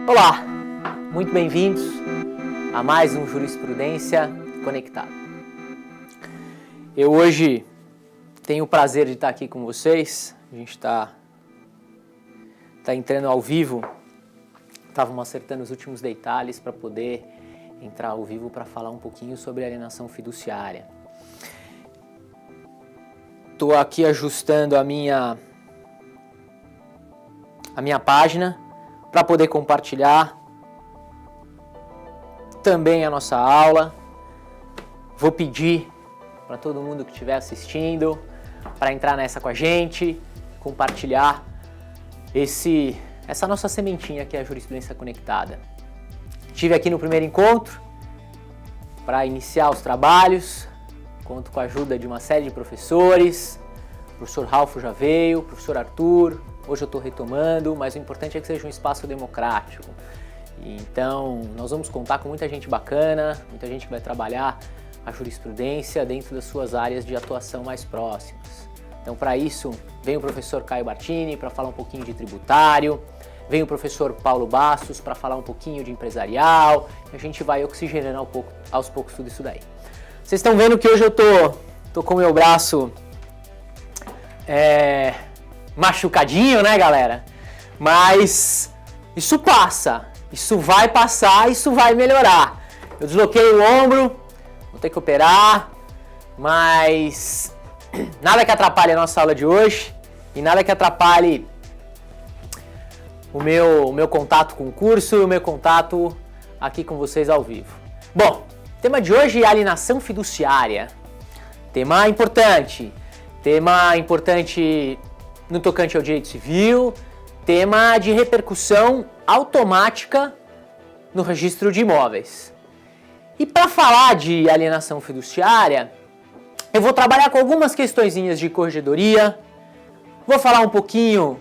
Olá, muito bem-vindos a mais um Jurisprudência Conectado. Eu hoje tenho o prazer de estar aqui com vocês. A gente está entrando ao vivo. Estávamos acertando os últimos detalhes para poder entrar ao vivo para falar um pouquinho sobre alienação fiduciária. Estou aqui ajustando a minha página para poder compartilhar também a nossa aula. Vou pedir para todo mundo que estiver assistindo para entrar nessa com a gente, compartilhar essa nossa sementinha que é a Jurisprudência Conectada. Estive aqui no primeiro encontro para iniciar os trabalhos, conto com a ajuda de uma série de professores. O professor Ralfo já veio, o professor Arthur. Hoje eu estou retomando, mas o importante é que seja um espaço democrático. Então, nós vamos contar com muita gente bacana, muita gente que vai trabalhar a jurisprudência dentro das suas áreas de atuação mais próximas. Então, para isso, vem o professor Caio Bartini para falar um pouquinho de tributário, vem o professor Paulo Bastos para falar um pouquinho de empresarial, e a gente vai oxigenando aos poucos tudo isso daí. Vocês estão vendo que hoje eu tô com o meu braço machucadinho, né, galera? Mas isso passa, isso vai passar, isso vai melhorar. Eu desloquei o ombro, vou ter que operar, mas nada que atrapalhe a nossa aula de hoje e nada que atrapalhe o meu contato com o curso e o meu contato aqui com vocês ao vivo. Bom, o tema de hoje é alienação fiduciária. Tema importante no tocante ao direito civil, tema de repercussão automática no registro de imóveis. E para falar de alienação fiduciária, eu vou trabalhar com algumas questõezinhas de corregedoria, vou falar um pouquinho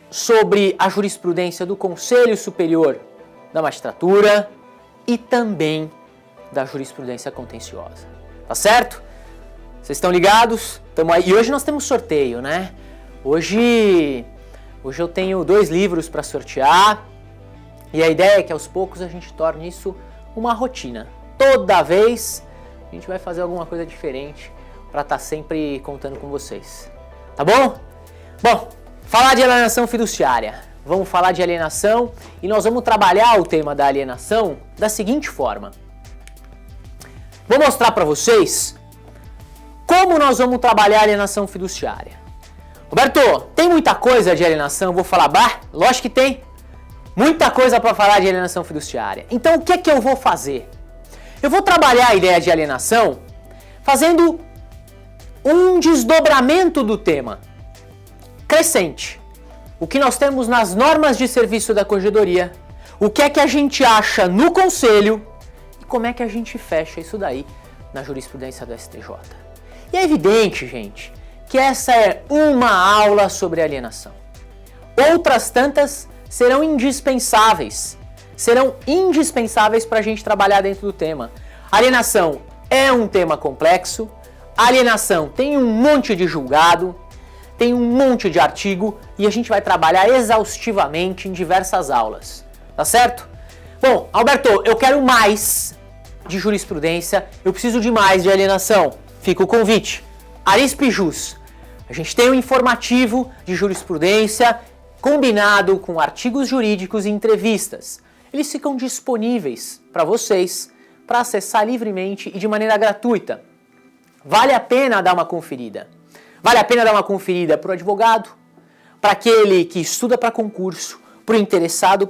sobre a jurisprudência do Conselho Superior da Magistratura e também da jurisprudência contenciosa. Tá certo? Vocês estão ligados? Tamo aí. E hoje nós temos sorteio, né? Hoje eu tenho 2 livros para sortear e a ideia é que aos poucos a gente torne isso uma rotina. Toda vez a gente vai fazer alguma coisa diferente para estar sempre contando com vocês. Tá bom? Bom, falar de alienação fiduciária. Vamos falar de alienação e nós vamos trabalhar o tema da alienação da seguinte forma. Vou mostrar para vocês como nós vamos trabalhar a alienação fiduciária. Roberto, tem muita coisa de alienação? Vou falar, lógico que tem. Muita coisa para falar de alienação fiduciária. Então, o que é que eu vou fazer? Eu vou trabalhar a ideia de alienação fazendo um desdobramento do tema crescente. O que nós temos nas normas de serviço da corregedoria, o que é que a gente acha no conselho e como é que a gente fecha isso daí na jurisprudência do STJ. E é evidente, gente, que essa é uma aula sobre alienação. Outras tantas serão indispensáveis para a gente trabalhar dentro do tema. Alienação é um tema complexo, alienação tem um monte de julgado, tem um monte de artigo e a gente vai trabalhar exaustivamente em diversas aulas, tá certo? Bom, Alberto, eu quero mais de jurisprudência, eu preciso de mais de alienação. Fica o convite. Arispjus. A gente tem um informativo de jurisprudência combinado com artigos jurídicos e entrevistas. Eles ficam disponíveis para vocês para acessar livremente e de maneira gratuita. Vale a pena dar uma conferida. Vale a pena dar uma conferida para o advogado, para aquele que estuda para concurso, para o interessado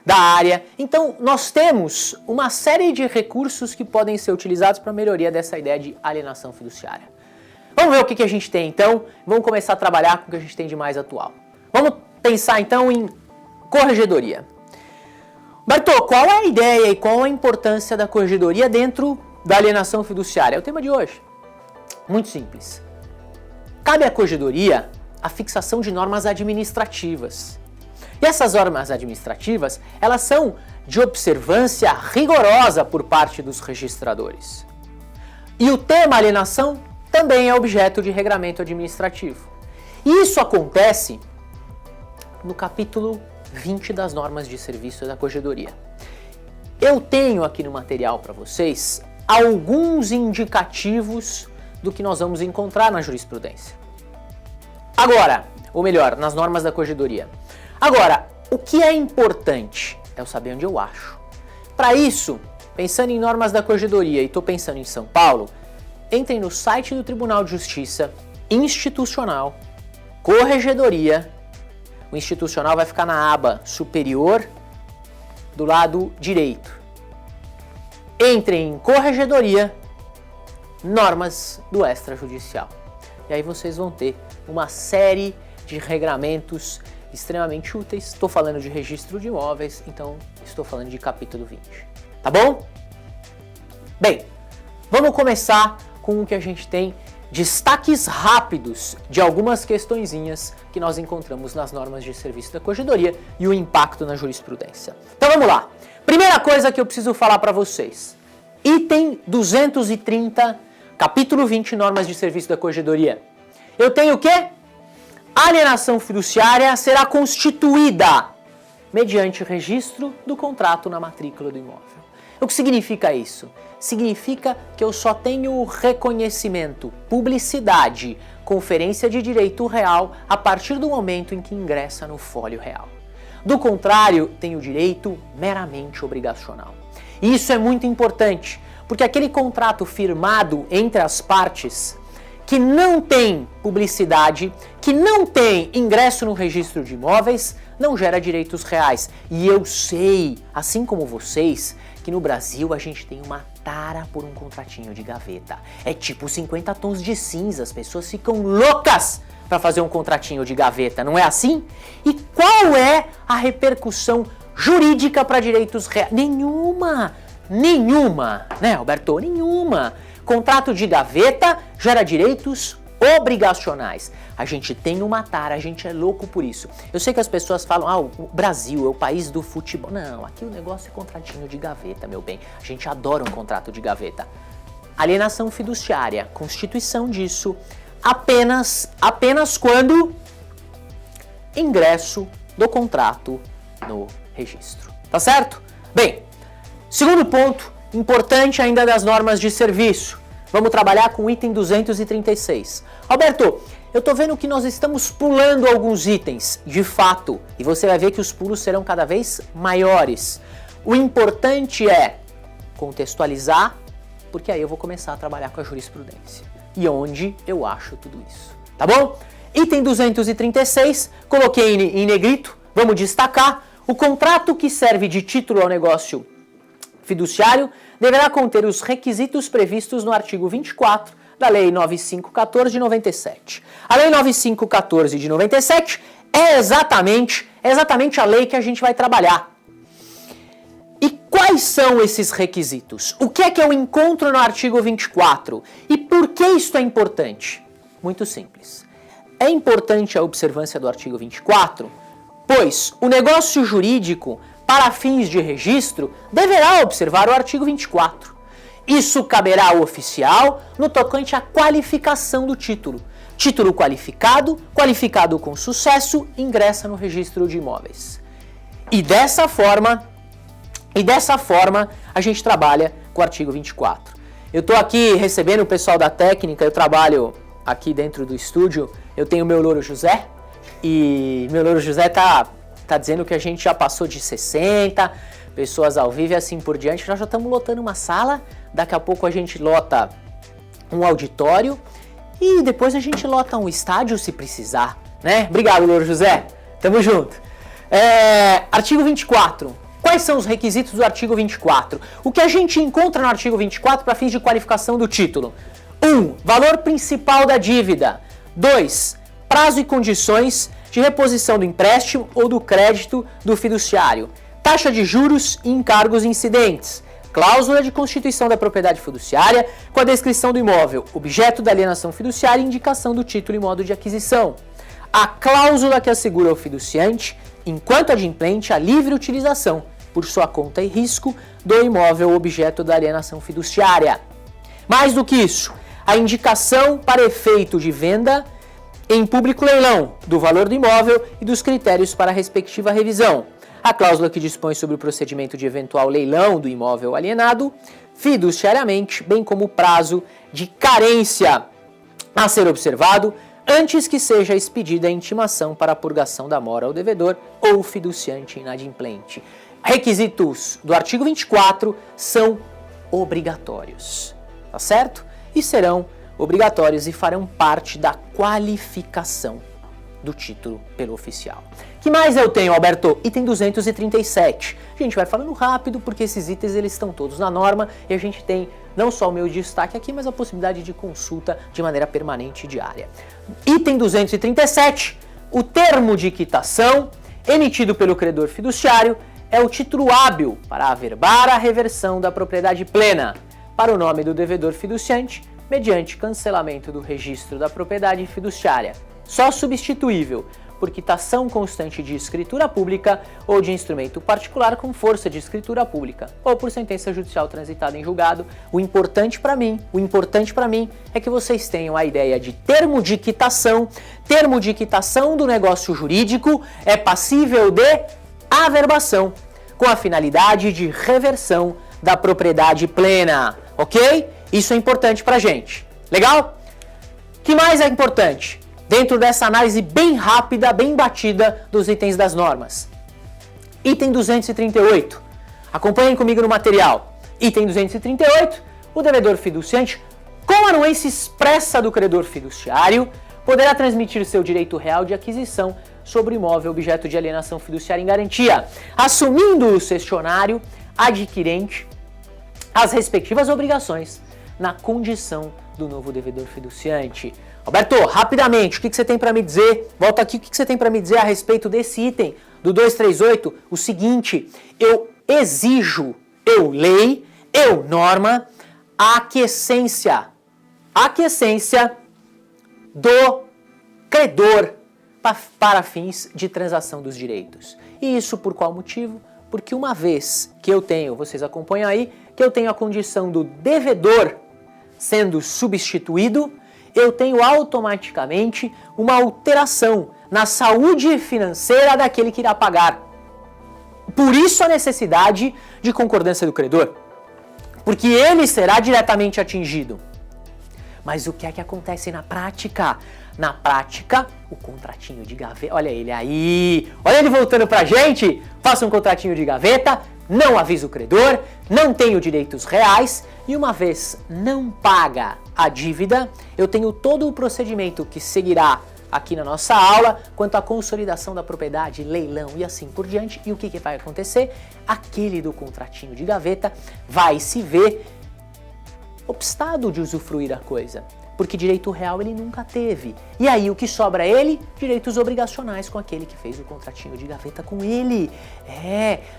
da área. Então, nós temos uma série de recursos que podem ser utilizados para a melhoria dessa ideia de alienação fiduciária. Vamos ver o que a gente tem, então. Vamos começar a trabalhar com o que a gente tem de mais atual. Vamos pensar, então, em corregedoria. Bertô, qual é a ideia e qual a importância da corregedoria dentro da alienação fiduciária? É o tema de hoje. Muito simples. Cabe à corregedoria a fixação de normas administrativas. E essas normas administrativas, elas são de observância rigorosa por parte dos registradores. E o tema alienação também é objeto de regramento administrativo. E isso acontece no capítulo 20 das normas de serviço da Corregedoria. Eu tenho aqui no material para vocês alguns indicativos do que nós vamos encontrar na jurisprudência. Agora, ou melhor, nas normas da Corregedoria. Agora, o que é importante é eu saber onde eu acho. Para isso, pensando em normas da Corregedoria e estou pensando em São Paulo, entrem no site do Tribunal de Justiça, Institucional, Corregedoria. O institucional vai ficar na aba superior do lado direito. Entrem em Corregedoria, normas do extrajudicial. E aí vocês vão ter uma série de regramentos extremamente úteis. Estou falando de registro de imóveis, então estou falando de capítulo 20. Tá bom? Bem, vamos começar com o que a gente tem destaques rápidos de algumas questõezinhas que nós encontramos nas normas de serviço da Corregedoria e o impacto na jurisprudência. Então vamos lá. Primeira coisa que eu preciso falar para vocês. Item 230, capítulo 20, normas de serviço da Corregedoria. Eu tenho o quê? A alienação fiduciária será constituída mediante registro do contrato na matrícula do imóvel. O que significa isso? Significa que eu só tenho reconhecimento, publicidade, conferência de direito real a partir do momento em que ingressa no folho real. Do contrário, tenho direito meramente obrigacional. E isso é muito importante, porque aquele contrato firmado entre as partes que não tem publicidade, que não tem ingresso no registro de imóveis, não gera direitos reais. E eu sei, assim como vocês, que no Brasil a gente tem uma tara por um contratinho de gaveta. É tipo 50 tons de cinza, as pessoas ficam loucas para fazer um contratinho de gaveta, não é assim? E qual é a repercussão jurídica para direitos reais? Nenhuma, né, Alberto? Nenhuma. Contrato de gaveta gera direitos obrigacionais. A gente tem uma tara, a gente é louco por isso. Eu sei que as pessoas falam, o Brasil é o país do futebol. Não, aqui o negócio é contratinho de gaveta, meu bem. A gente adora um contrato de gaveta. Alienação fiduciária, constituição disso, apenas quando ingresso do contrato no registro. Tá certo? Bem, segundo ponto, importante ainda das normas de serviço. Vamos trabalhar com o item 236. Alberto, eu tô vendo que nós estamos pulando alguns itens, de fato, e você vai ver que os pulos serão cada vez maiores. O importante é contextualizar, porque aí eu vou começar a trabalhar com a jurisprudência. E onde eu acho tudo isso, tá bom? Item 236, coloquei em negrito, vamos destacar. O contrato que serve de título ao negócio fiduciário deverá conter os requisitos previstos no artigo 24 da Lei 9514 de 97. A Lei 9514 de 97 é exatamente a lei que a gente vai trabalhar. E quais são esses requisitos? O que é que eu encontro no artigo 24? E por que isso é importante? Muito simples. É importante a observância do artigo 24, pois o negócio jurídico, para fins de registro, deverá observar o artigo 24. Isso caberá ao oficial no tocante à qualificação do título. Título qualificado, qualificado com sucesso, ingressa no registro de imóveis. E dessa forma, a gente trabalha com o artigo 24. Eu estou aqui recebendo o pessoal da técnica, eu trabalho aqui dentro do estúdio, eu tenho o meu Louro José, e meu Louro José tá dizendo que a gente já passou de 60 pessoas ao vivo e assim por diante. Nós já estamos lotando uma sala, daqui a pouco a gente lota um auditório e depois a gente lota um estádio se precisar, né? Obrigado, Louro José. Tamo junto. Artigo 24. Quais são os requisitos do artigo 24? O que a gente encontra no artigo 24 para fins de qualificação do título? 1. Valor principal da dívida. 2. Prazo e condições de reposição do empréstimo ou do crédito do fiduciário. Taxa de juros e encargos incidentes. Cláusula de constituição da propriedade fiduciária com a descrição do imóvel, objeto da alienação fiduciária e indicação do título e modo de aquisição. A cláusula que assegura ao fiduciante, enquanto adimplente, a livre utilização, por sua conta e risco, do imóvel objeto da alienação fiduciária. Mais do que isso, a indicação para efeito de venda em público leilão do valor do imóvel e dos critérios para a respectiva revisão. A cláusula que dispõe sobre o procedimento de eventual leilão do imóvel alienado, fiduciariamente, bem como o prazo de carência a ser observado antes que seja expedida a intimação para a purgação da mora ao devedor ou fiduciante inadimplente. Requisitos do artigo 24 são obrigatórios, tá certo? E serão obrigatórios e farão parte da qualificação do título pelo oficial. Que mais eu tenho, Alberto? Item 237. A gente vai falando rápido porque esses itens eles estão todos na norma e a gente tem não só o meu destaque aqui, mas a possibilidade de consulta de maneira permanente e diária. Item 237. O termo de quitação emitido pelo credor fiduciário é o título hábil para averbar a reversão da propriedade plena para o nome do devedor fiduciante mediante cancelamento do registro da propriedade fiduciária, só substituível por quitação constante de escritura pública ou de instrumento particular com força de escritura pública, ou por sentença judicial transitada em julgado. O importante para mim é que vocês tenham a ideia de termo de quitação. Termo de quitação do negócio jurídico é passível de averbação, com a finalidade de reversão da propriedade plena, ok? Isso é importante pra gente. Legal? O que mais é importante? Dentro dessa análise bem rápida, bem batida dos itens das normas. Item 238. Acompanhem comigo no material. Item 238. O devedor fiduciante, com anuência expressa do credor fiduciário, poderá transmitir seu direito real de aquisição sobre o imóvel objeto de alienação fiduciária em garantia, assumindo o cessionário adquirente as respectivas obrigações na condição do novo devedor fiduciante. Alberto, rapidamente, o que você tem para me dizer? Volta aqui, o que você tem para me dizer a respeito desse item do 238? O seguinte, eu exijo, lei, norma, a aquiescência do credor para fins de transação dos direitos. E isso por qual motivo? Porque uma vez que eu tenho, vocês acompanham aí, que eu tenho a condição do devedor sendo substituído, eu tenho automaticamente uma alteração na saúde financeira daquele que irá pagar. Por isso a necessidade de concordância do credor, porque ele será diretamente atingido. Mas o que é que acontece na prática? Na prática, o contratinho de gaveta, olha ele aí, olha ele voltando pra gente, faça um contratinho de gaveta, não avisa o credor, não tenho direitos reais e uma vez não paga a dívida, eu tenho todo o procedimento que seguirá aqui na nossa aula quanto à consolidação da propriedade, leilão e assim por diante. E o que vai acontecer? Aquele do contratinho de gaveta vai se ver obstado de usufruir a coisa, porque direito real ele nunca teve. E aí o que sobra a ele? Direitos obrigacionais com aquele que fez o contratinho de gaveta com ele.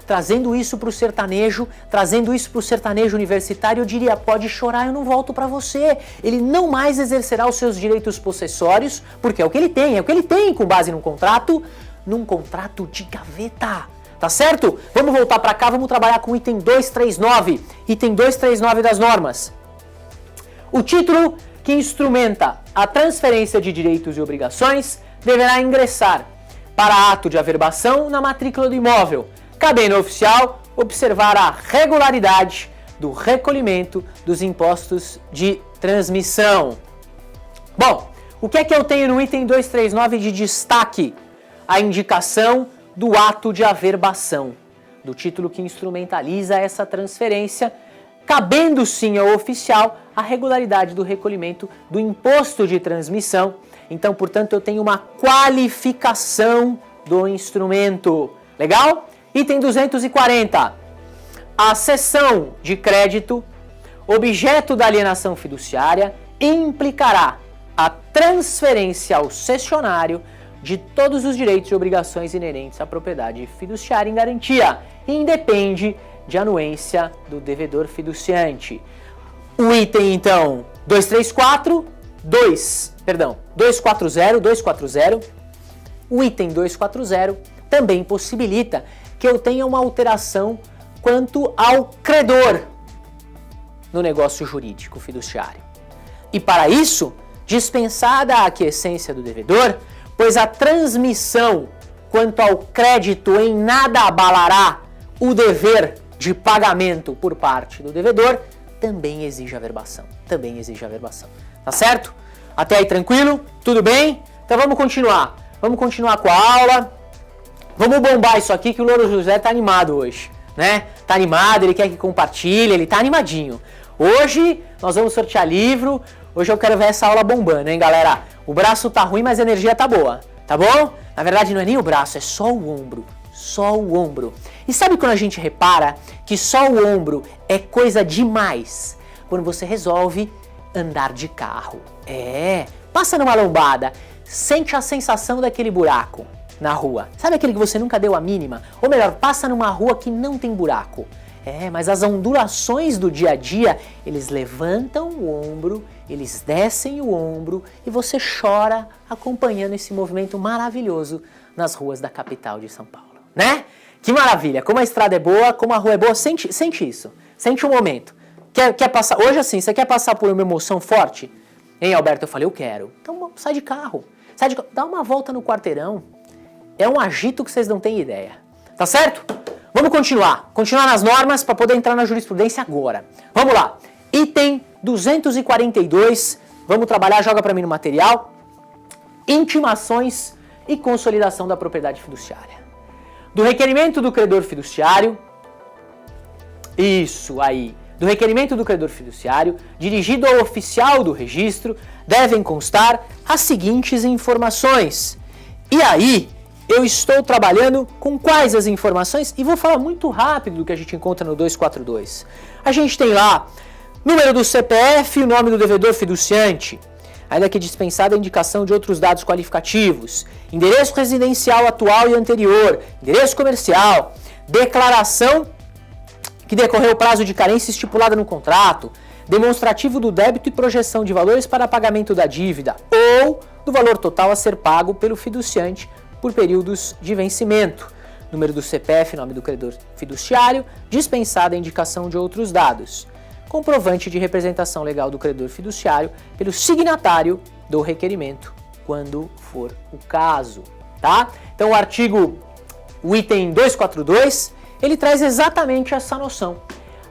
Trazendo isso para o sertanejo, universitário, eu diria, pode chorar, eu não volto para você. Ele não mais exercerá os seus direitos possessórios, porque é o que ele tem com base num contrato de gaveta. Tá certo? Vamos voltar para cá, vamos trabalhar com o item 239. Item 239 das normas. O título que instrumenta a transferência de direitos e obrigações deverá ingressar para ato de averbação na matrícula do imóvel, cabendo ao oficial observar a regularidade do recolhimento dos impostos de transmissão. Bom, o que é que eu tenho no item 239 de destaque? A indicação do ato de averbação, do título que instrumentaliza essa transferência, cabendo sim ao oficial a regularidade do recolhimento do imposto de transmissão. Então, portanto, eu tenho uma qualificação do instrumento. Legal? Item 240. A cessão de crédito, objeto da alienação fiduciária, implicará a transferência ao cessionário de todos os direitos e obrigações inerentes à propriedade fiduciária em garantia, e independe de anuência do devedor fiduciante. O item, então, 240, o item 240 também possibilita que eu tenha uma alteração quanto ao credor no negócio jurídico fiduciário. E para isso, dispensada a aquiescência do devedor, pois a transmissão quanto ao crédito em nada abalará o dever de pagamento por parte do devedor, também exige averbação. Tá certo? Até aí tranquilo? Tudo bem? Então vamos continuar. Vamos continuar com a aula. Vamos bombar isso aqui que o Louro José tá animado hoje, né? Tá animado, ele quer que compartilhe, ele tá animadinho. Hoje nós vamos sortear livro. Hoje eu quero ver essa aula bombando, hein, galera? O braço tá ruim, mas a energia tá boa, tá bom? Na verdade não é nem o braço, é só o ombro. Só o ombro. E sabe quando a gente repara que só o ombro é coisa demais? Quando você resolve andar de carro. Passa numa lombada, sente a sensação daquele buraco na rua. Sabe aquele que você nunca deu a mínima? Ou melhor, passa numa rua que não tem buraco. Mas as ondulações do dia a dia, eles levantam o ombro, eles descem o ombro e você chora acompanhando esse movimento maravilhoso nas ruas da capital de São Paulo, né? Que maravilha, como a estrada é boa, como a rua é boa, sente isso, sente o momento. Quer passar, hoje assim, você quer passar por uma emoção forte? Hein, Alberto? Eu falei, eu quero. Então sai de carro, dá uma volta no quarteirão. É um agito que vocês não têm ideia, tá certo? Vamos continuar nas normas para poder entrar na jurisprudência agora. Vamos lá, item 242, vamos trabalhar, joga para mim no material, intimações e consolidação da propriedade fiduciária. Do requerimento do credor fiduciário, do requerimento do credor fiduciário, dirigido ao oficial do registro, devem constar as seguintes informações. E aí, eu estou trabalhando com quais as informações? E vou falar muito rápido do que a gente encontra no 242. A gente tem lá número do CPF e o nome do devedor fiduciante, ainda que dispensada a indicação de outros dados qualificativos, endereço residencial atual e anterior, endereço comercial, declaração que decorreu o prazo de carência estipulada no contrato, demonstrativo do débito e projeção de valores para pagamento da dívida ou do valor total a ser pago pelo fiduciante por períodos de vencimento, número do CPF, nome do credor fiduciário, dispensada a indicação de outros dados, comprovante de representação legal do credor fiduciário pelo signatário do requerimento, quando for o caso, tá? Então o item 242, ele traz exatamente essa noção,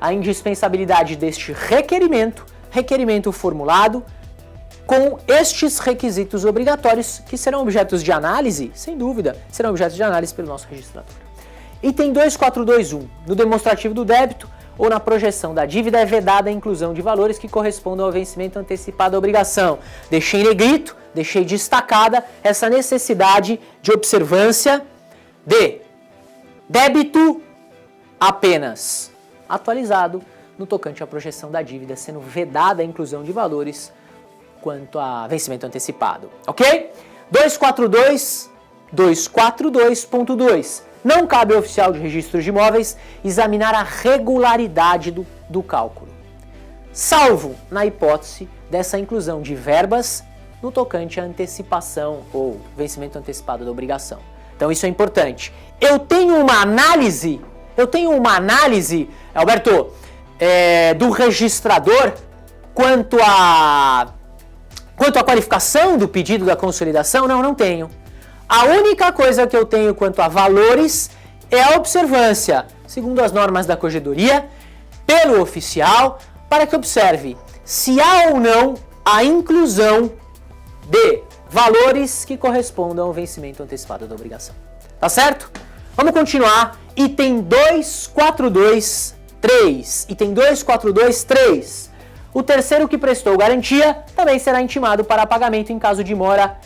a indispensabilidade deste requerimento formulado com estes requisitos obrigatórios que serão objetos de análise, sem dúvida, serão objetos de análise pelo nosso registrador. Item 2421, no demonstrativo do débito ou na projeção da dívida é vedada a inclusão de valores que correspondam ao vencimento antecipado da obrigação. Deixei em negrito, deixei destacada essa necessidade de observância de débito apenas atualizado no tocante à projeção da dívida, sendo vedada a inclusão de valores quanto a vencimento antecipado, ok? 242.2. Não cabe ao oficial de registro de imóveis examinar a regularidade do cálculo, salvo na hipótese dessa inclusão de verbas no tocante à antecipação ou vencimento antecipado da obrigação. Então isso é importante. Eu tenho uma análise, Alberto, do registrador quanto à qualificação do pedido da consolidação? Não tenho. A única coisa que eu tenho quanto a valores é a observância, segundo as normas da corregedoria, pelo oficial, para que observe se há ou não a inclusão de valores que correspondam ao vencimento antecipado da obrigação. Tá certo? Vamos continuar. Item 242.3. Item 242.3. O terceiro que prestou garantia também será intimado para pagamento em caso de mora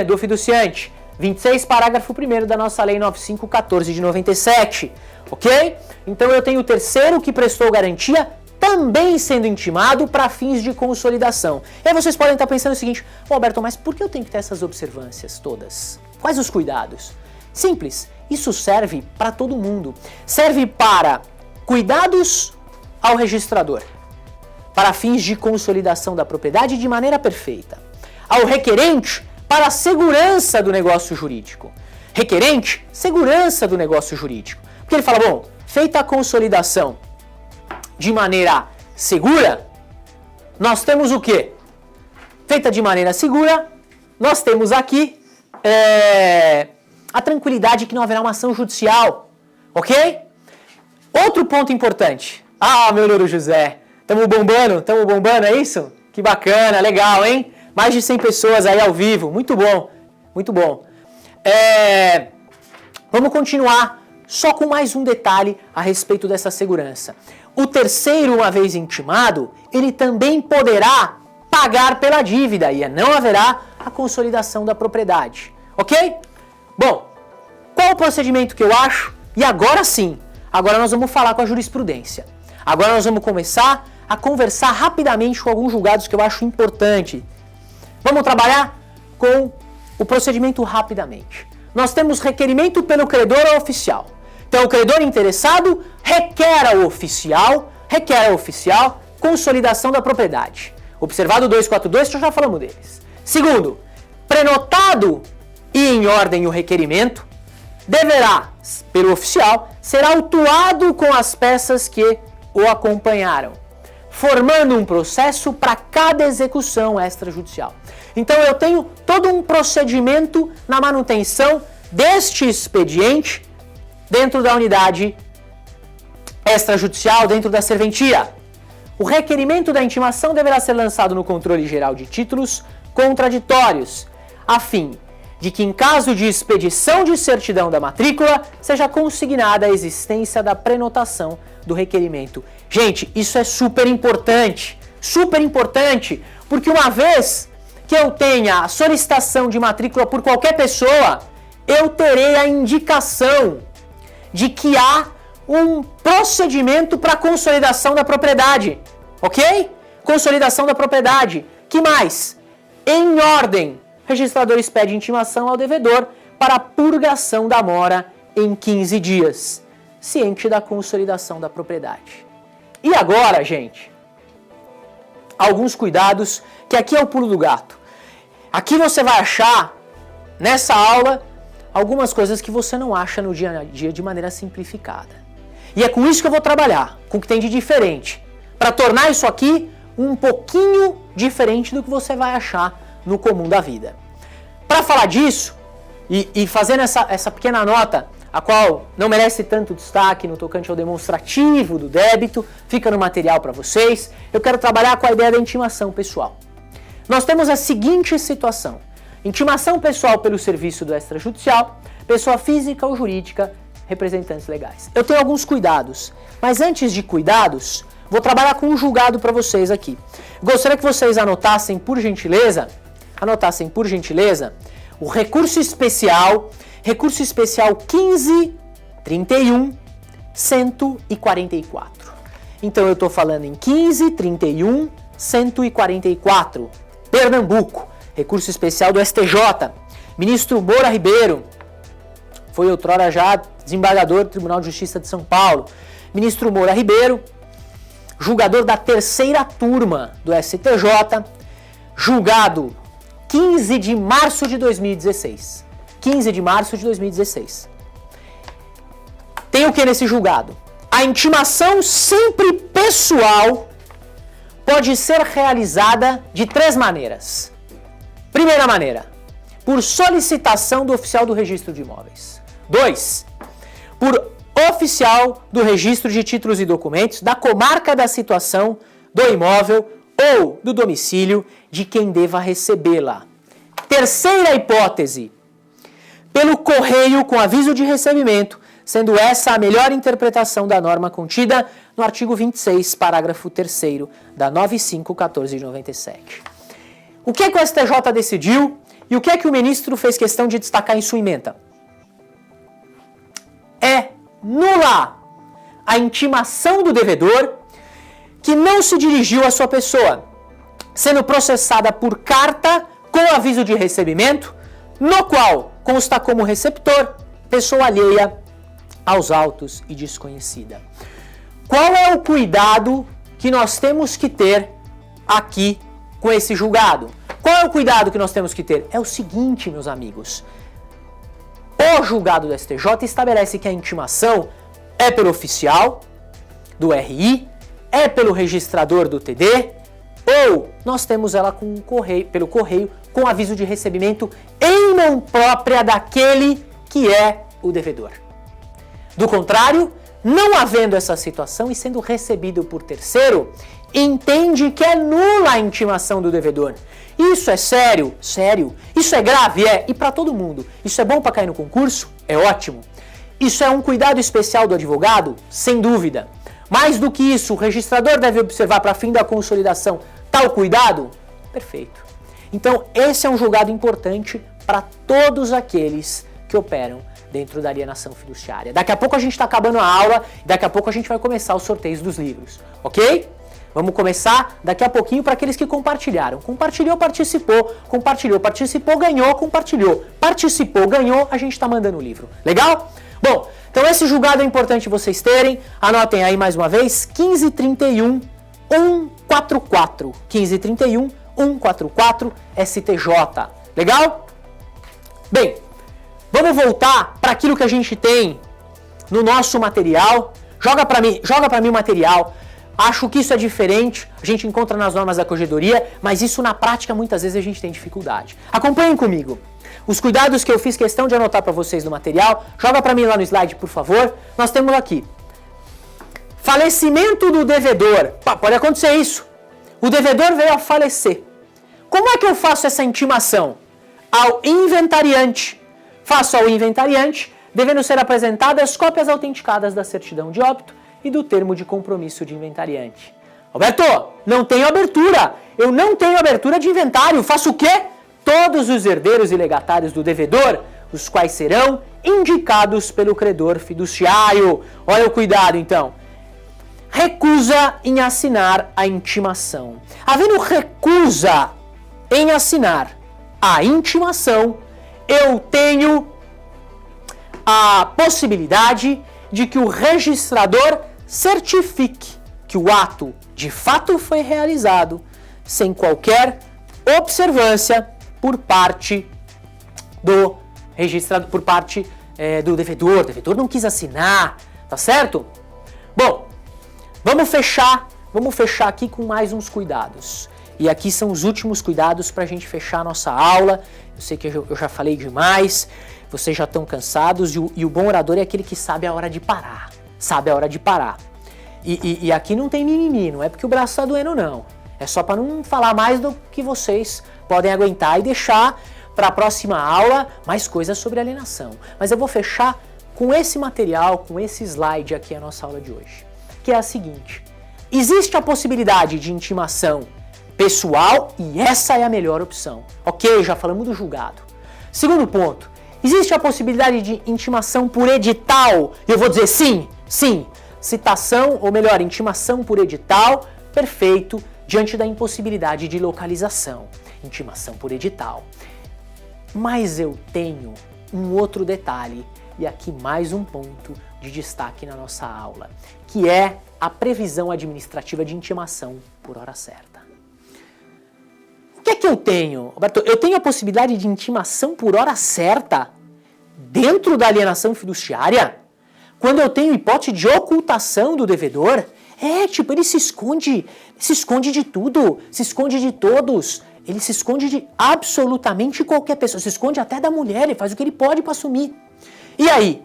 do fiduciante. 26, parágrafo 1º da nossa Lei 9514 de 97, ok? Então eu tenho o terceiro que prestou garantia também sendo intimado para fins de consolidação. E aí vocês podem estar pensando o seguinte, Alberto, mas por que eu tenho que ter essas observâncias todas? Quais os cuidados? Simples, isso serve para todo mundo. Serve para cuidados ao registrador, para fins de consolidação da propriedade de maneira perfeita. Ao requerente, para a segurança do negócio jurídico. Requerente, segurança do negócio jurídico. Porque ele fala, bom, feita a consolidação de maneira segura, nós temos o quê? feita de maneira segura, nós temos aqui a tranquilidade que não haverá uma ação judicial, ok? Outro ponto importante. Ah, meu Louro José, estamos bombando, é isso? Que bacana, legal, hein? Mais de 100 pessoas aí ao vivo, muito bom, muito bom. Vamos continuar só com mais um detalhe a respeito dessa segurança. O terceiro, uma vez intimado, ele também poderá pagar pela dívida e não haverá a consolidação da propriedade, ok? Bom, qual o procedimento que eu acho? E agora sim, agora nós vamos falar com a jurisprudência. Agora nós vamos começar a conversar rapidamente com alguns julgados que eu acho importante. Vamos trabalhar com o procedimento rapidamente. Nós temos requerimento pelo credor ao oficial. Então o credor interessado requer ao oficial consolidação da propriedade. Observado o 242, já falamos deles. Segundo, prenotado e em ordem o requerimento, deverá, pelo oficial, ser autuado com as peças que o acompanharam, formando um processo para cada execução extrajudicial. Então eu tenho todo um procedimento na manutenção deste expediente dentro da unidade extrajudicial, dentro da serventia. O requerimento da intimação deverá ser lançado no controle geral de títulos contraditórios, a fim de que, em caso de expedição de certidão da matrícula, seja consignada a existência da prenotação do requerimento. Gente, isso é super importante, porque uma vez que eu tenha a solicitação de matrícula por qualquer pessoa, eu terei a indicação de que há um procedimento para consolidação da propriedade, ok? Consolidação da propriedade. Que mais? Em ordem, o registrador expede intimação ao devedor para a purgação da mora em 15 dias, ciente da consolidação da propriedade. E agora, gente, alguns cuidados, que aqui é o pulo do gato. Aqui você vai achar, nessa aula, algumas coisas que você não acha no dia a dia de maneira simplificada. E é com isso que eu vou trabalhar, com o que tem de diferente, para tornar isso aqui um pouquinho diferente do que você vai achar no comum da vida. Para falar disso, e fazendo essa pequena nota, a qual não merece tanto destaque no tocante ao demonstrativo do débito, fica no material para vocês, eu quero trabalhar com a ideia da intimação pessoal. Nós temos a seguinte situação: intimação pessoal pelo serviço do extrajudicial, pessoa física ou jurídica, representantes legais. Eu tenho alguns cuidados, mas antes de cuidados, vou trabalhar com um julgado para vocês aqui. Gostaria que vocês anotassem por gentileza, o recurso especial 15.31.144. Então eu estou falando em 15.31.144, Pernambuco, recurso especial do STJ. Ministro Moura Ribeiro, foi outrora já desembargador do Tribunal de Justiça de São Paulo. Ministro Moura Ribeiro, julgador da terceira turma do STJ, julgado 15 de março de 2016. 15 de março de 2016. Tem o que nesse julgado? A intimação sempre pessoal pode ser realizada de 3 maneiras. Primeira maneira, por solicitação do oficial do registro de imóveis. 2, por oficial do registro de títulos e documentos da comarca da situação do imóvel ou do domicílio de quem deva recebê-la. Terceira hipótese, pelo correio com aviso de recebimento, sendo essa a melhor interpretação da norma contida no artigo 26, parágrafo 3º da 9514 de 97. O que é que o STJ decidiu e o que é que o ministro fez questão de destacar em sua ementa? É nula a intimação do devedor que não se dirigiu à sua pessoa, sendo processada por carta com aviso de recebimento, no qual consta como receptor pessoa alheia aos autos e desconhecida. Qual é o cuidado que nós temos que ter aqui com esse julgado? Qual é o cuidado que nós temos que ter? É o seguinte, meus amigos. O julgado do STJ estabelece que a intimação é pelo oficial do RI, é pelo registrador do TD ou nós temos ela pelo correio com aviso de recebimento em mão própria daquele que é o devedor. Do contrário, não havendo essa situação e sendo recebido por terceiro, entende que é nula a intimação do devedor. Isso é sério? Sério. Isso é grave? É. E para todo mundo. Isso é bom para cair no concurso? É ótimo. Isso é um cuidado especial do advogado? Sem dúvida. Mais do que isso, o registrador deve observar para fim da consolidação tal cuidado? Perfeito. Então, esse é um julgado importante para todos aqueles que operam dentro da alienação fiduciária. Daqui a pouco a gente está acabando a aula, daqui a pouco a gente vai começar os sorteios dos livros, ok? Vamos começar daqui a pouquinho para aqueles que compartilharam. Compartilhou, participou, compartilhou, participou, ganhou, compartilhou. Participou, ganhou, a gente está mandando o livro. Legal? Bom, então esse julgado é importante vocês terem. Anotem aí mais uma vez, 1531 144. 1531 144 STJ. Legal? Bem, vamos voltar para aquilo que a gente tem no nosso material. Joga para mim o material. Acho que isso é diferente, a gente encontra nas normas da corregedoria, mas isso na prática muitas vezes a gente tem dificuldade. Acompanhem comigo. Os cuidados que eu fiz questão de anotar para vocês no material, joga para mim lá no slide, por favor. Nós temos aqui. Falecimento do devedor. Pode acontecer isso. O devedor veio a falecer. Como é que eu faço essa intimação? Ao inventariante. Faço ao inventariante, devendo ser apresentadas cópias autenticadas da certidão de óbito e do termo de compromisso de inventariante. Roberto, não tenho abertura. Eu não tenho abertura de inventário. Faço o quê? Todos os herdeiros e legatários do devedor, os quais serão indicados pelo credor fiduciário. Olha o cuidado, então. Recusa em assinar a intimação. Havendo recusa em assinar a intimação, eu tenho a possibilidade de que o registrador certifique que o ato de fato foi realizado sem qualquer observância por parte do registrado, por parte do devedor. O devedor não quis assinar, tá certo? Bom, vamos fechar aqui com mais uns cuidados. E aqui são os últimos cuidados para a gente fechar a nossa aula. Eu sei que eu já falei demais, vocês já estão cansados e o bom orador é aquele que sabe a hora de parar. Sabe a hora de parar. E aqui não tem mimimi, não é porque o braço está doendo, não. É só para não falar mais do que vocês podem aguentar e deixar para a próxima aula mais coisas sobre alienação. Mas eu vou fechar com esse material, com esse slide aqui a nossa aula de hoje. Que é a seguinte: existe a possibilidade de intimação pessoal e essa é a melhor opção. Ok, já falamos do julgado. Segundo ponto, existe a possibilidade de intimação por edital. Eu vou dizer sim, sim. Citação, ou melhor, intimação por edital, perfeito, diante da impossibilidade de localização. Intimação por edital. Mas eu tenho um outro detalhe, e aqui mais um ponto de destaque na nossa aula, que é a previsão administrativa de intimação por hora certa. O que é que eu tenho, Roberto? Eu tenho a possibilidade de intimação por hora certa dentro da alienação fiduciária? Quando eu tenho hipótese de ocultação do devedor, ele se esconde de tudo, se esconde de todos, ele se esconde de absolutamente qualquer pessoa, se esconde até da mulher, ele faz o que ele pode para assumir. E aí?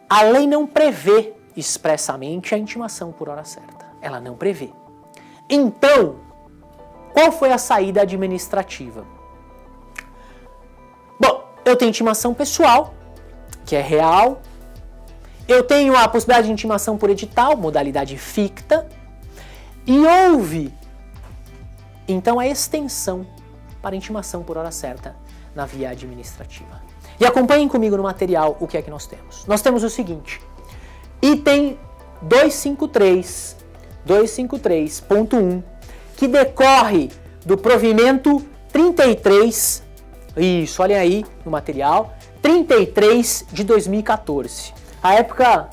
A lei não prevê expressamente a intimação por hora certa, ela não prevê. Então, qual foi a saída administrativa? Bom, eu tenho intimação pessoal, que é real. Eu tenho a possibilidade de intimação por edital, modalidade ficta, e houve, então, a extensão para intimação por hora certa na via administrativa. E acompanhem comigo no material o que é que nós temos. Nós temos o seguinte, item 253.1, que decorre do provimento 33, isso, olhem aí no material, 33 de 2014. À época,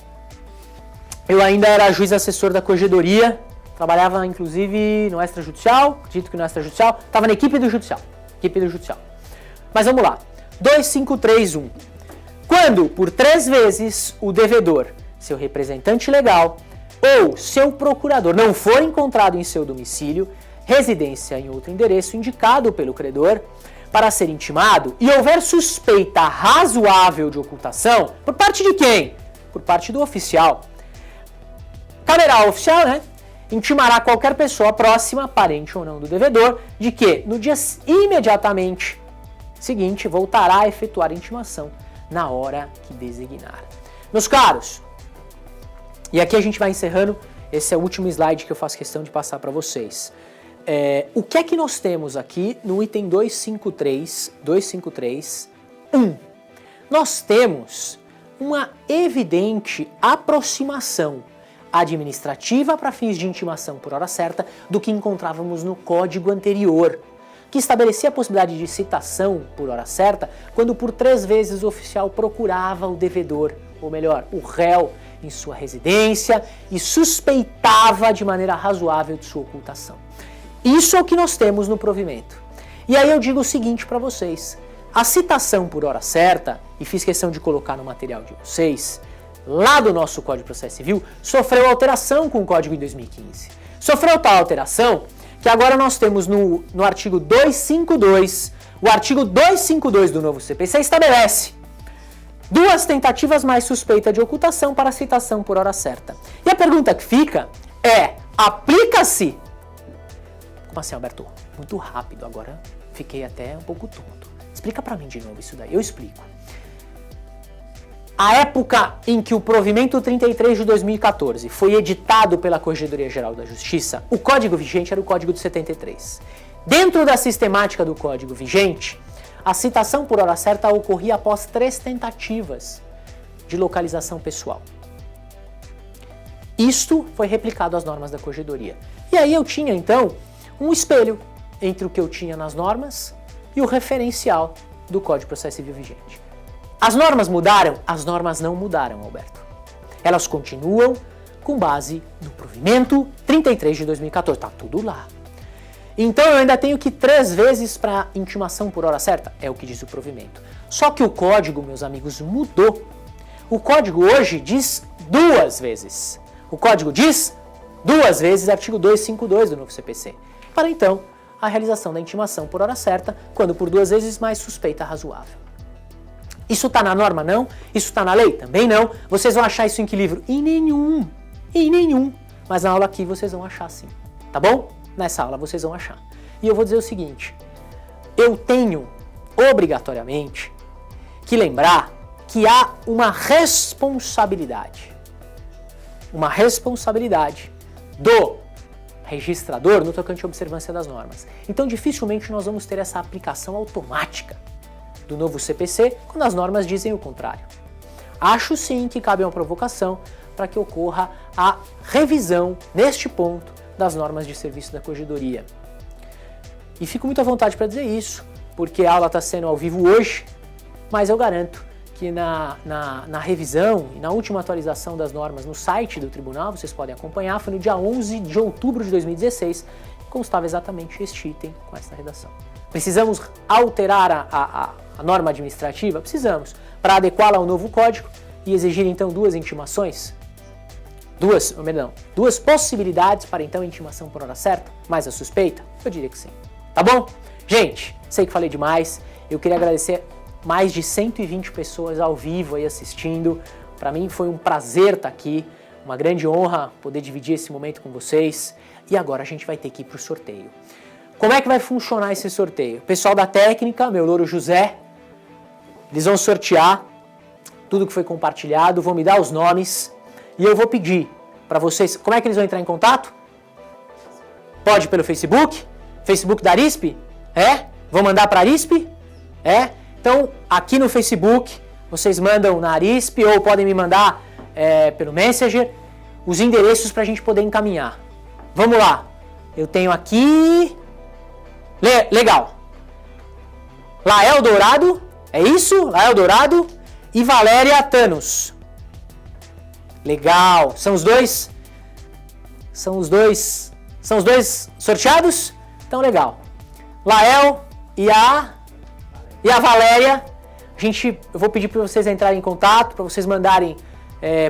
eu ainda era juiz assessor da corregedoria, trabalhava inclusive no extrajudicial, acredito que no extrajudicial, estava na equipe do judicial. Mas vamos lá, 2531. Quando, por 3 vezes, o devedor, seu representante legal ou seu procurador não for encontrado em seu domicílio, residência em outro endereço indicado pelo credor para ser intimado e houver suspeita razoável de ocultação, por parte de quem? Por parte do oficial. Caberá ao oficial, intimará qualquer pessoa próxima, parente ou não do devedor, de que no dia imediatamente seguinte voltará a efetuar a intimação na hora que designar. Meus caros, e aqui a gente vai encerrando, esse é o último slide que eu faço questão de passar para vocês. O que é que nós temos aqui no item 253.1? Nós temos uma evidente aproximação administrativa para fins de intimação por hora certa do que encontrávamos no código anterior, que estabelecia a possibilidade de citação por hora certa quando por 3 vezes o oficial procurava o devedor, ou melhor, o réu, em sua residência e suspeitava de maneira razoável de sua ocultação. Isso é o que nós temos no provimento. E aí eu digo o seguinte para vocês, a citação por hora certa, e fiz questão de colocar no material de vocês, lá do nosso Código de Processo Civil, sofreu alteração com o Código em 2015. Sofreu tal alteração que agora nós temos no artigo 252, o artigo 252 do novo CPC estabelece 2 tentativas mais suspeita de ocultação para citação por hora certa. E a pergunta que fica é, aplica-se... Como assim, Alberto? Muito rápido, agora fiquei até um pouco tonto. Explica para mim de novo isso daí, eu explico. A época em que o provimento 33 de 2014 foi editado pela Corregedoria Geral da Justiça, o código vigente era o Código de 73. Dentro da sistemática do código vigente, a citação por hora certa ocorria após 3 tentativas de localização pessoal. Isto foi replicado às normas da Corregedoria. E aí eu tinha, então, um espelho entre o que eu tinha nas normas e o referencial do Código de Processo Civil vigente. As normas mudaram? As normas não mudaram, Alberto. Elas continuam com base no provimento 33 de 2014. Tá tudo lá. Então eu ainda tenho que 3 vezes para intimação por hora certa, é o que diz o provimento. Só que o código, meus amigos, mudou. O código hoje diz 2 vezes. O código diz 2 vezes, artigo 252 do novo CPC. Para então, a realização da intimação por hora certa, quando por 2 vezes mais suspeita razoável. Isso está na norma? Não. Isso está na lei? Também não. Vocês vão achar isso em que livro? Em nenhum. Em nenhum. Mas na aula aqui vocês vão achar sim. Tá bom? Nessa aula vocês vão achar. E eu vou dizer o seguinte, eu tenho, obrigatoriamente, que lembrar que há uma responsabilidade do registrador no tocante à observância das normas. Então dificilmente nós vamos ter essa aplicação automática do novo CPC quando as normas dizem o contrário. Acho sim que cabe uma provocação para que ocorra a revisão, neste ponto, das normas de serviço da Corregedoria. E fico muito à vontade para dizer isso, porque a aula está sendo ao vivo hoje, mas eu garanto que na revisão e na última atualização das normas no site do tribunal, vocês podem acompanhar, foi no dia 11 de outubro de 2016, constava exatamente este item com essa redação. Precisamos alterar a norma administrativa? Precisamos, para adequá-la ao novo código e exigir então 2 intimações? Duas possibilidades para então intimação por hora certa, mais a suspeita? Eu diria que sim. Tá bom? Gente, sei que falei demais, eu queria agradecer mais de 120 pessoas ao vivo aí assistindo. Para mim foi um prazer estar aqui, uma grande honra poder dividir esse momento com vocês. E agora a gente vai ter que ir para o sorteio. Como é que vai funcionar esse sorteio? O pessoal da técnica, meu louro José, eles vão sortear tudo que foi compartilhado, vão me dar os nomes e eu vou pedir para vocês, como é que eles vão entrar em contato? Pode pelo Facebook? Facebook da Arisp? Vão mandar para a Arisp? Então, aqui no Facebook, vocês mandam na Arisp ou podem me mandar pelo Messenger os endereços para a gente poder encaminhar. Vamos lá. Eu tenho aqui... Legal. Lael Dourado, é isso? Lael Dourado e Valéria Thanos. Legal. São os dois sorteados? Então, legal. Lael e a Valéria, eu vou pedir para vocês entrarem em contato, para vocês mandarem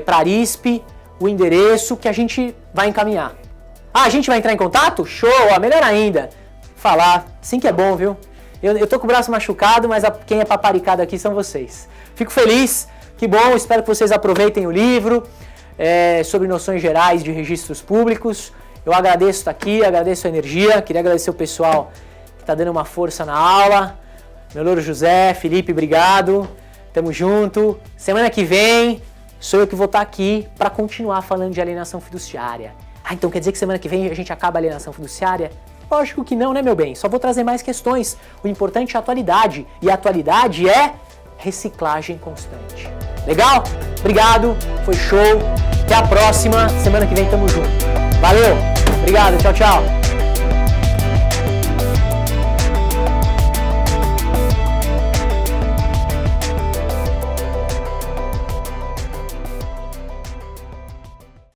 para a Arisp o endereço que a gente vai encaminhar. Ah, a gente vai entrar em contato? Show, ó, melhor ainda. Falar, sim que é bom, viu? Eu tô com o braço machucado, mas quem é paparicado aqui são vocês. Fico feliz, que bom, espero que vocês aproveitem o livro sobre noções gerais de registros públicos. Eu agradeço estar aqui, agradeço a energia, queria agradecer o pessoal que está dando uma força na aula. Meu louro José, Felipe, obrigado. Tamo junto. Semana que vem sou eu que vou estar aqui para continuar falando de alienação fiduciária. Ah, então quer dizer que semana que vem a gente acaba a alienação fiduciária? Lógico que não, né, meu bem? Só vou trazer mais questões. O importante é a atualidade. E a atualidade é reciclagem constante. Legal? Obrigado, foi show. Até a próxima. Semana que vem tamo junto. Valeu, obrigado, tchau, tchau.